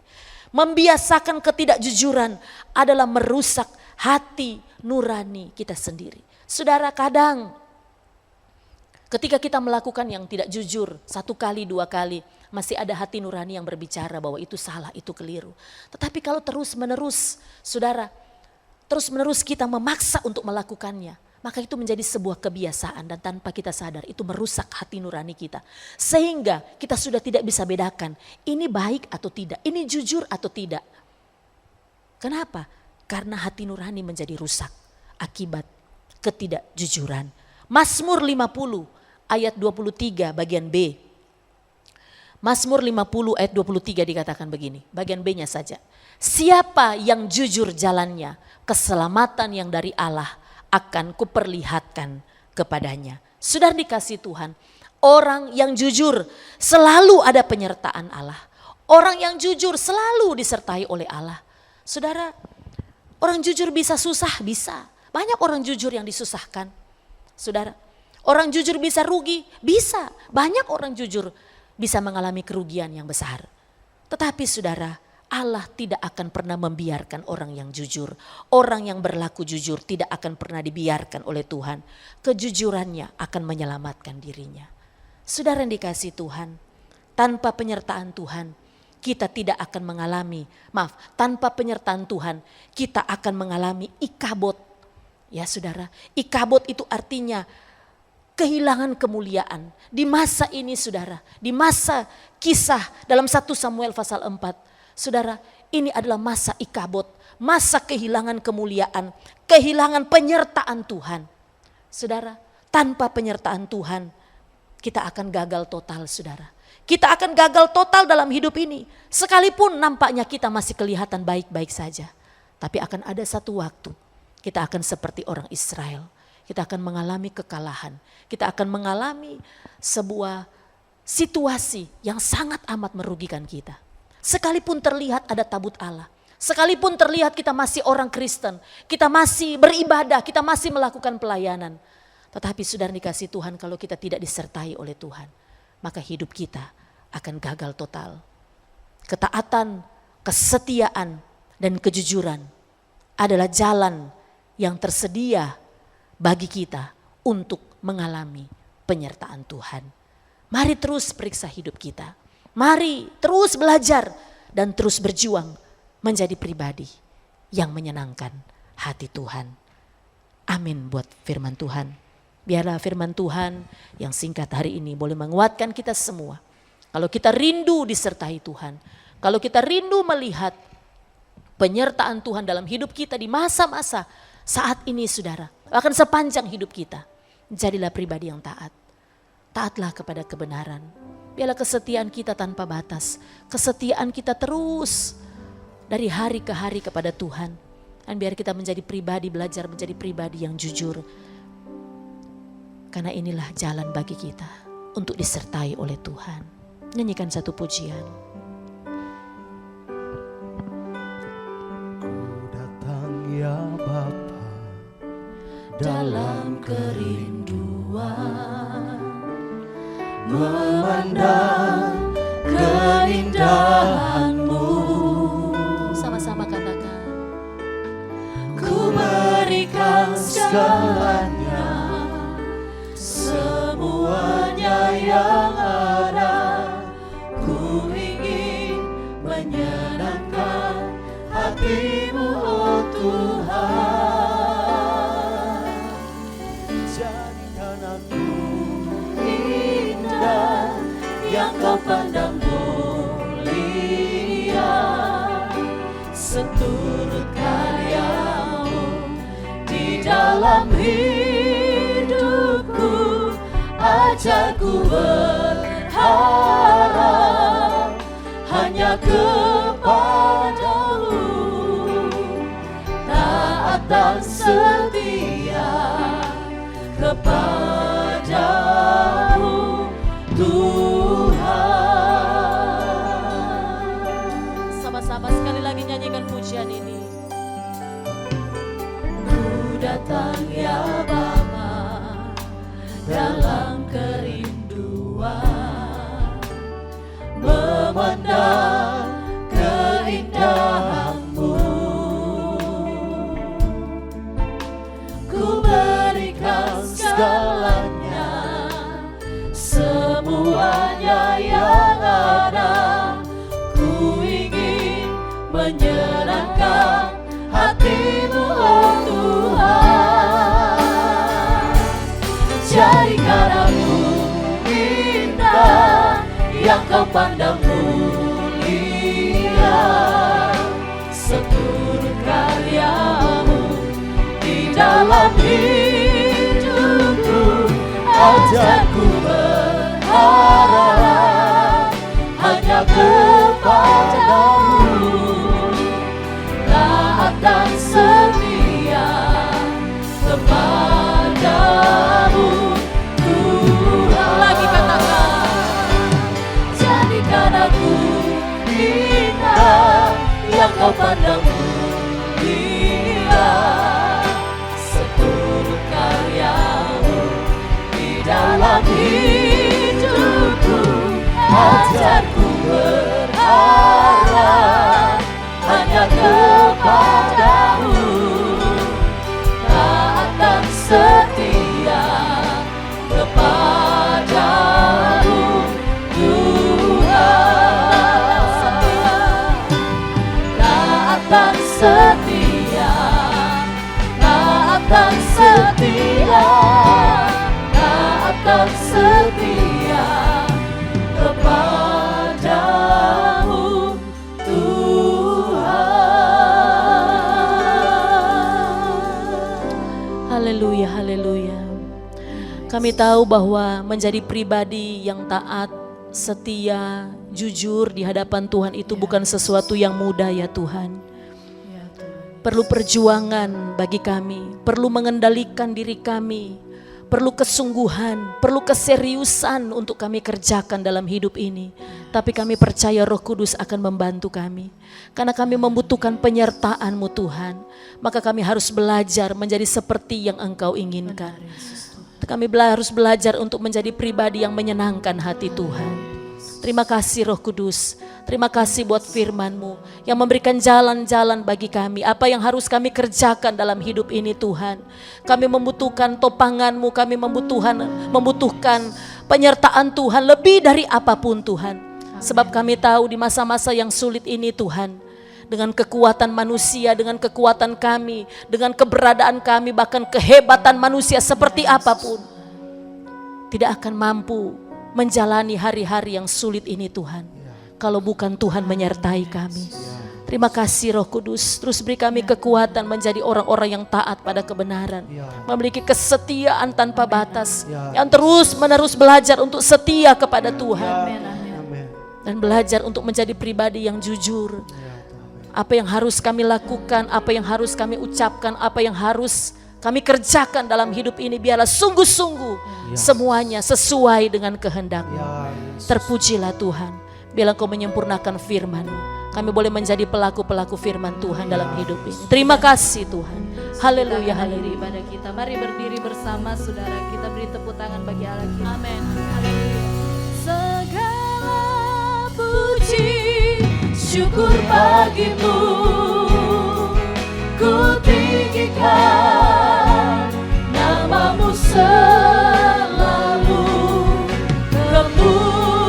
[SPEAKER 3] Membiasakan ketidakjujuran adalah merusak hati nurani kita sendiri. Saudara, kadang ketika kita melakukan yang tidak jujur, 1 kali, 2 kali, masih ada hati nurani yang berbicara bahwa itu salah, itu keliru. Tetapi kalau terus menerus, saudara, terus menerus kita memaksa untuk melakukannya, maka itu menjadi sebuah kebiasaan dan tanpa kita sadar itu merusak hati nurani kita. Sehingga kita sudah tidak bisa bedakan ini baik atau tidak, ini jujur atau tidak. Kenapa? Karena hati nurani menjadi rusak akibat ketidakjujuran. Mazmur 50 ayat 23 bagian B. Mazmur 50 ayat 23 dikatakan begini, bagian B-nya saja. Siapa yang jujur jalannya, keselamatan yang dari Allah akan kuperlihatkan kepadanya. Saudara dikasih Tuhan, orang yang jujur selalu ada penyertaan Allah. Orang yang jujur selalu disertai oleh Allah. Saudara, orang jujur bisa susah, bisa. Banyak orang jujur yang disusahkan. Saudara, orang jujur bisa rugi, bisa. Banyak orang jujur bisa mengalami kerugian yang besar. Tetapi saudara, Allah tidak akan pernah membiarkan orang yang jujur. Orang yang berlaku jujur tidak akan pernah dibiarkan oleh Tuhan. Kejujurannya akan menyelamatkan dirinya. Saudara yang dikasih Tuhan, tanpa penyertaan Tuhan, kita tidak akan mengalami, tanpa penyertaan Tuhan, kita akan mengalami ikabot. Ya saudara, ikabot itu artinya kehilangan kemuliaan. Di masa ini saudara, di masa kisah dalam 1 Samuel pasal 4. Saudara, ini adalah masa ikabot, masa kehilangan kemuliaan, kehilangan penyertaan Tuhan. Saudara, tanpa penyertaan Tuhan, kita akan gagal total saudara. Kita akan gagal total dalam hidup ini. Sekalipun nampaknya kita masih kelihatan baik-baik saja. Tapi akan ada satu waktu, kita akan seperti orang Israel. Kita akan mengalami kekalahan. Kita akan mengalami sebuah situasi yang sangat amat merugikan kita. Sekalipun terlihat ada tabut Allah. Sekalipun terlihat kita masih orang Kristen. Kita masih beribadah, kita masih melakukan pelayanan. Tetapi saudara dikasih Tuhan, kalau kita tidak disertai oleh Tuhan, maka hidup kita akan gagal total. Ketaatan, kesetiaan, dan kejujuran adalah jalan yang tersedia bagi kita untuk mengalami penyertaan Tuhan. Mari terus periksa hidup kita. Mari terus belajar dan terus berjuang menjadi pribadi yang menyenangkan hati Tuhan. Amin buat firman Tuhan. Biarlah firman Tuhan yang singkat hari ini boleh menguatkan kita semua. Kalau kita rindu disertai Tuhan, kalau kita rindu melihat penyertaan Tuhan dalam hidup kita di masa-masa saat ini saudara, akan sepanjang hidup kita, jadilah pribadi yang taat. Taatlah kepada kebenaran. Biarlah kesetiaan kita tanpa batas, kesetiaan kita terus dari hari ke hari kepada Tuhan. Dan biar kita menjadi pribadi, belajar menjadi pribadi yang jujur. Karena inilah jalan bagi kita untuk disertai oleh Tuhan. Nyanyikan satu pujian.
[SPEAKER 2] Ku datang ya Bapa
[SPEAKER 3] Dalam kerinduan
[SPEAKER 2] memandang keindahan-Mu.
[SPEAKER 3] Sama-sama katakan.
[SPEAKER 2] Ku berikan segalanya, semuanya yang ada. Ku ingin menyenangkan hati-Mu, oh Tuhan. Jadikan aku indah yang Kau pandang mulia, seturut karya-Mu di dalam hidupku. Ajarku berharap hanya kepada-Mu, taat dan setia kepada-Mu Tuhan.
[SPEAKER 3] Sama-sama sekali lagi nyanyikan pujian ini.
[SPEAKER 2] Ku datang ya Bapa dalam kerinduan, memandang keindahan-Mu. Ku berikan segalanya, semuanya yang ada. Ku ingin menyenangkan hati-Mu, oh Tuhan. Jadikan aku indah yang Kau pandang mulia, seturut karya-Mu di dalam hidupku. Ajarku berharap hanya kepada-Mu, taat dan setia kepada-Mu Tuhan.
[SPEAKER 3] Lagi katakan.
[SPEAKER 2] Jadikan aku indah yang Kau pandang mulia, seturut karya-Mu di dalam hidupku. Ajarku berharap hanya kepada-Mu, taat dan setia kepada-Mu Tuhan. Taat dan setia, taat dan setia, taat dan setia kepada-Mu Tuhan.
[SPEAKER 3] Haleluya, haleluya. Kami tahu bahwa menjadi pribadi yang taat, setia, jujur di hadapan Tuhan itu bukan sesuatu yang mudah ya Tuhan. Perlu perjuangan bagi kami, perlu mengendalikan diri kami, perlu kesungguhan, perlu keseriusan untuk kami kerjakan dalam hidup ini. Tapi kami percaya Roh Kudus akan membantu kami. Karena kami membutuhkan penyertaan-Mu Tuhan. Maka kami harus belajar menjadi seperti yang Engkau inginkan. Kami harus belajar untuk menjadi pribadi yang menyenangkan hati Tuhan. Terima kasih Roh Kudus. Terima kasih buat firman-Mu yang memberikan jalan-jalan bagi kami. Apa yang harus kami kerjakan dalam hidup ini Tuhan. Kami membutuhkan topangan-Mu, kami membutuhkan penyertaan Tuhan lebih dari apapun Tuhan. Sebab kami tahu di masa-masa yang sulit ini Tuhan, dengan kekuatan manusia, dengan kekuatan kami, dengan keberadaan kami, bahkan kehebatan manusia seperti apapun, tidak akan mampu menjalani hari-hari yang sulit ini Tuhan, kalau bukan Tuhan menyertai kami. Terima kasih Roh Kudus, terus beri kami kekuatan menjadi orang-orang yang taat pada kebenaran, memiliki kesetiaan tanpa batas, yang terus menerus belajar untuk setia kepada Tuhan, dan belajar untuk menjadi pribadi yang jujur. Apa yang harus kami lakukan, apa yang harus kami ucapkan, apa yang harus kami kerjakan dalam hidup ini, biarlah sungguh-sungguh semuanya sesuai dengan kehendak-Mu. Terpujilah Tuhan, biarlah Kau menyempurnakan firman-Mu. Kami boleh menjadi pelaku-pelaku firman Tuhan dalam hidup ini. Terima kasih Tuhan. Haleluya, haleluya.
[SPEAKER 1] Ibadah kita, mari berdiri bersama saudara. Kita beri tepuk tangan bagi Allah kita. Amin. Haleluya. Segala puji syukur bagimu, ku tinggikan nama-Mu selalu. Kemuliaan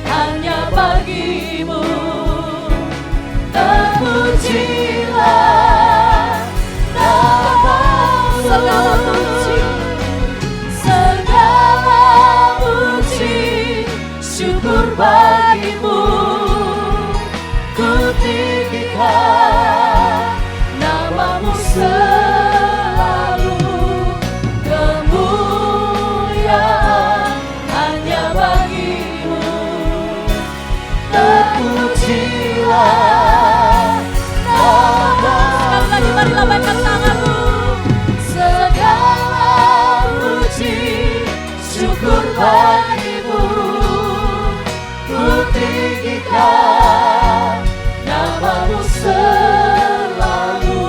[SPEAKER 1] hanya bagi-Mu, terpujilah nama-Mu. Segala puji syukur bagi-Mu, ku tinggikan nama-Mu selalu. Kemuliaan hanya bagi-Mu, terpujilah nama-Mu. Sekali lagi mari lambaikan tangan-Mu. Segala puji syukur bagi-Mu, ku tinggikan nama-Mu selalu.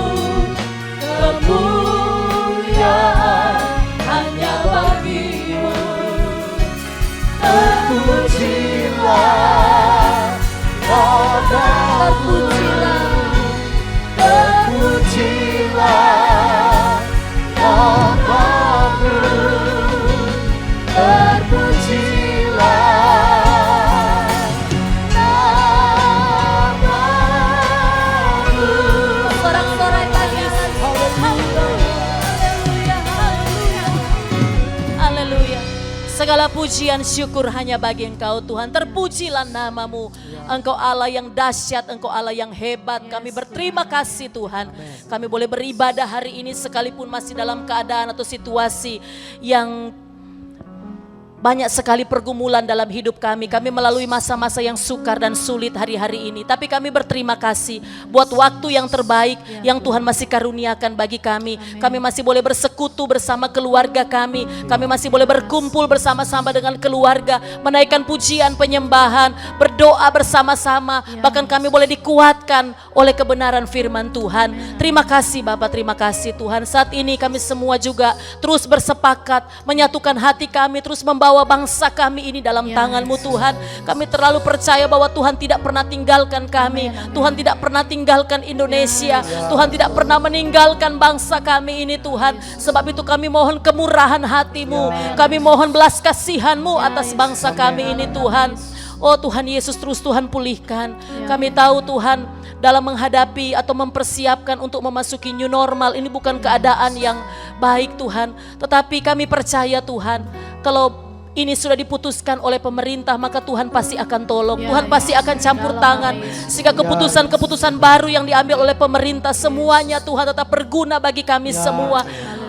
[SPEAKER 1] Kemuliaan hanya bagi-Mu, terpujilah nama-Mu, terpujilah nama-Mu, terpujilah nama-Mu. Sorak-sorai lagi. Haleluya, haleluya.
[SPEAKER 3] Haleluya. Segala pujian syukur hanya bagi Engkau Tuhan. Terpujilah nama-Mu. Engkau Allah yang dahsyat, Engkau Allah yang hebat. Kami berterima kasih Tuhan. Kami boleh beribadah hari ini sekalipun masih dalam keadaan atau situasi yang banyak sekali pergumulan dalam hidup kami. Kami melalui masa-masa yang sukar dan sulit hari-hari ini. Tapi kami berterima kasih buat waktu yang terbaik yang Tuhan masih karuniakan bagi kami. Kami masih boleh bersekutu bersama keluarga kami. Kami masih boleh berkumpul bersama-sama dengan keluarga, menaikkan pujian, penyembahan, berdoa bersama-sama. Bahkan kami boleh dikuatkan oleh kebenaran firman Tuhan. Terima kasih Bapak, terima kasih Tuhan. Saat ini kami semua juga terus bersepakat menyatukan hati kami, terus membawa bangsa kami ini dalam tangan-Mu Tuhan. Kami terlalu percaya bahwa Tuhan tidak pernah tinggalkan kami. Tuhan tidak pernah tinggalkan Indonesia. Tuhan tidak pernah meninggalkan bangsa kami ini Tuhan. Sebab itu kami mohon kemurahan hati-Mu. Kami mohon belas kasihan-Mu atas bangsa kami ini Tuhan. Oh Tuhan Yesus, terus Tuhan pulihkan. Kami tahu Tuhan, dalam menghadapi atau mempersiapkan untuk memasuki new normal, ini bukan keadaan yang baik Tuhan. Tetapi kami percaya Tuhan, kalau ini sudah diputuskan oleh pemerintah, maka Tuhan pasti akan tolong. Tuhan pasti akan campur tangan. Sehingga keputusan-keputusan baru yang diambil oleh pemerintah, semuanya Tuhan tetap berguna bagi kami semua.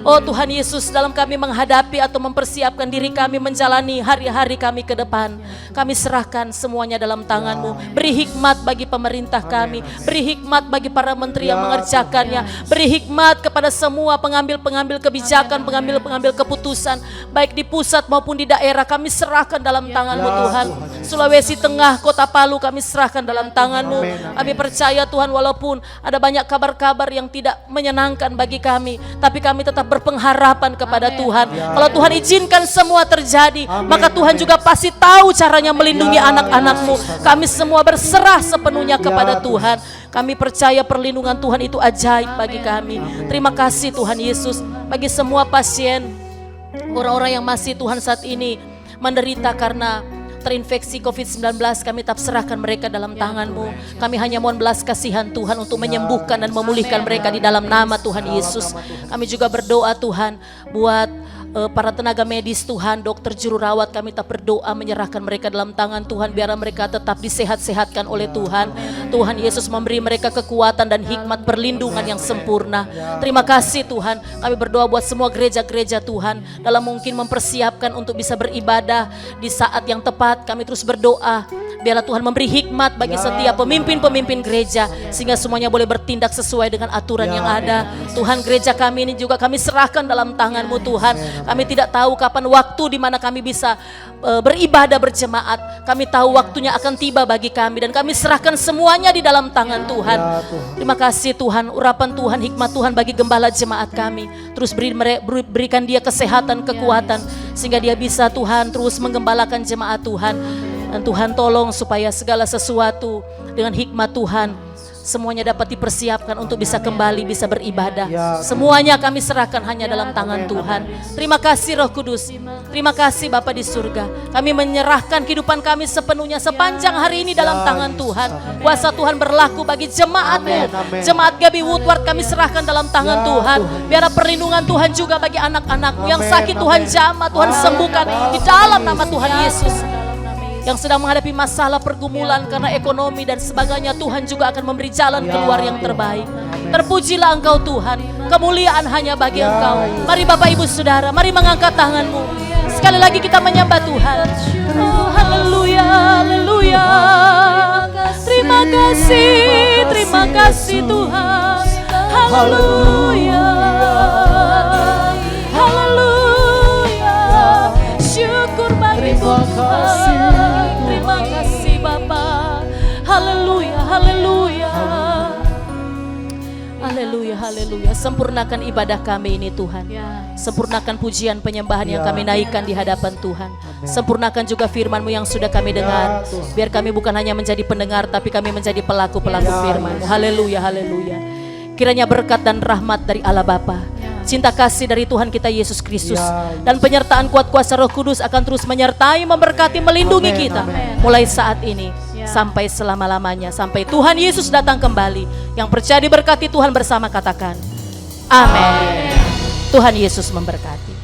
[SPEAKER 3] Oh Tuhan Yesus, dalam kami menghadapi atau mempersiapkan diri kami menjalani hari-hari kami ke depan, kami serahkan semuanya dalam tangan-Mu. Beri hikmat bagi pemerintah kami, beri hikmat bagi para menteri yang mengerjakannya, beri hikmat kepada semua pengambil-pengambil kebijakan, pengambil-pengambil keputusan, baik di pusat maupun di daerah. Kami serahkan dalam tangan-Mu Tuhan. Sulawesi Tengah, Kota Palu kami serahkan dalam tangan-Mu. Kami percaya Tuhan, walaupun ada banyak kabar-kabar yang tidak menyenangkan bagi kami, tapi kami tetap berpengharapan kepada Tuhan. Kalau Tuhan izinkan semua terjadi, maka Tuhan juga pasti tahu caranya melindungi anak-anak-Mu. Kami semua berserah sepenuhnya kepada Tuhan. Kami percaya perlindungan Tuhan itu ajaib bagi kami. Terima kasih Tuhan Yesus, bagi semua pasien, orang-orang yang masih Tuhan saat ini menderita karena terinfeksi COVID-19, kami tetap serahkan mereka dalam tangan-Mu. Kami hanya mohon belas kasihan Tuhan untuk menyembuhkan dan memulihkan mereka di dalam nama Tuhan Yesus. Kami juga berdoa Tuhan buat para tenaga medis Tuhan, dokter juru rawat, kami tetap berdoa menyerahkan mereka dalam tangan Tuhan, biar mereka tetap disehat-sehatkan oleh Tuhan. Tuhan Yesus memberi mereka kekuatan dan hikmat perlindungan yang sempurna. Terima kasih Tuhan. Kami berdoa buat semua gereja-gereja Tuhan, dalam mungkin mempersiapkan untuk bisa beribadah di saat yang tepat. Kami terus berdoa biarlah Tuhan memberi hikmat bagi setiap pemimpin-pemimpin gereja, sehingga semuanya boleh bertindak sesuai dengan aturan yang ada. Tuhan, gereja kami ini juga kami serahkan dalam tangan-Mu Tuhan. Kami tidak tahu kapan waktu di mana kami bisa beribadah berjemaat. Kami tahu waktunya akan tiba bagi kami, dan kami serahkan semuanya di dalam tangan Tuhan. Terima kasih Tuhan, urapan Tuhan, hikmat Tuhan bagi gembala jemaat kami. Terus berikan dia kesehatan, kekuatan, sehingga dia bisa Tuhan terus menggembalakan jemaat Tuhan. Dan Tuhan tolong supaya segala sesuatu dengan hikmat Tuhan semuanya dapat dipersiapkan untuk bisa kembali, bisa beribadah. Semuanya kami serahkan hanya dalam tangan Tuhan. Terima kasih Roh Kudus. Terima kasih Bapa di surga. Kami menyerahkan kehidupan kami sepenuhnya sepanjang hari ini dalam tangan Tuhan. Kuasa Tuhan berlaku bagi jemaat-Mu. Jemaat Gaby Woodward kami serahkan dalam tangan Tuhan. Biar perlindungan Tuhan juga bagi anak-anak-Mu yang sakit Tuhan jamah, Tuhan sembuhkan di dalam nama Tuhan Yesus. Yang sedang menghadapi masalah pergumulan karena ekonomi dan sebagainya, Tuhan juga akan memberi jalan keluar yang terbaik. Terpujilah Engkau Tuhan, kemuliaan hanya bagi Engkau. Mari Bapak Ibu Saudara, mari mengangkat tangan-Mu. Sekali lagi kita menyembah Tuhan. Oh haleluya, haleluya. Terima kasih Tuhan. Haleluya, haleluya. Syukur bagi Tuhan. Terima kasih Bapa. Haleluya, haleluya. Haleluya, haleluya. Sempurnakan ibadah kami ini Tuhan. Sempurnakan pujian penyembahan yang kami naikkan di hadapan Tuhan. Sempurnakan juga firman-Mu yang sudah kami dengar. Biar kami bukan hanya menjadi pendengar, tapi kami menjadi pelaku-pelaku firman-Mu. Haleluya, haleluya. Kiranya berkat dan rahmat dari Allah Bapa, cinta kasih dari Tuhan kita Yesus Kristus, dan penyertaan kuat kuasa Roh Kudus akan terus menyertai, memberkati, melindungi kita mulai saat ini sampai selama-lamanya, sampai Tuhan Yesus datang kembali. Yang percaya diberkati Tuhan bersama katakan amin. Tuhan Yesus memberkati.